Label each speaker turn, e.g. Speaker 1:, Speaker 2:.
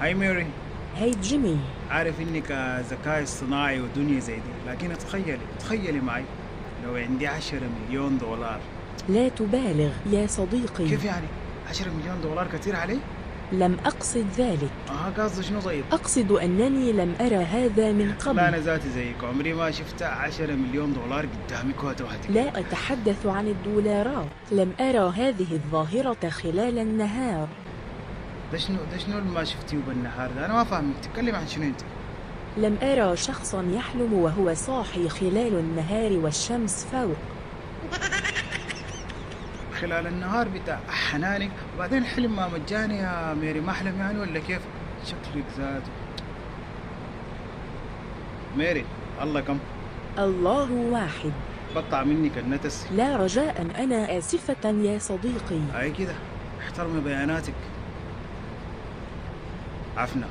Speaker 1: هاي ميري.
Speaker 2: هاي جيمي.
Speaker 1: عارف انك ذكاء اصطناعي ودنيا زي دي، لكن تخيلي معي لو عندي 10 مليون دولار.
Speaker 2: لا تبالغ يا صديقي.
Speaker 1: كيف يعني؟ 10 مليون دولار كتير علي؟
Speaker 2: لم أقصد ذلك.
Speaker 1: قصدي شنو طيب؟
Speaker 2: أقصد أنني لم أرى هذا من قبل.
Speaker 1: لا أنا ذاتي زيك عمري ما شفت 10 مليون دولار قدامي كوتا واحدة.
Speaker 2: لا أتحدث عن الدولارات، لم أرى هذه الظاهرة خلال النهار.
Speaker 1: ده شنو اللي ما شفتيه بالنهار ده؟ أنا ما فاهم تتكلم عن شنو أنت؟
Speaker 2: لم أرى شخصا يحلم وهو صاحي خلال النهار والشمس فوق.
Speaker 1: خلال النهار بتاع حنانك، وبعدين الحلم ما مجاني يا ميري، ما أحلم يعني ولا كيف؟ شكلك ذاته. ميري الله كم؟
Speaker 2: الله واحد.
Speaker 1: بقطع منك النتس.
Speaker 2: لا رجاء، أنا آسفة يا صديقي.
Speaker 1: هاي كده احترمي بياناتك. عفنا.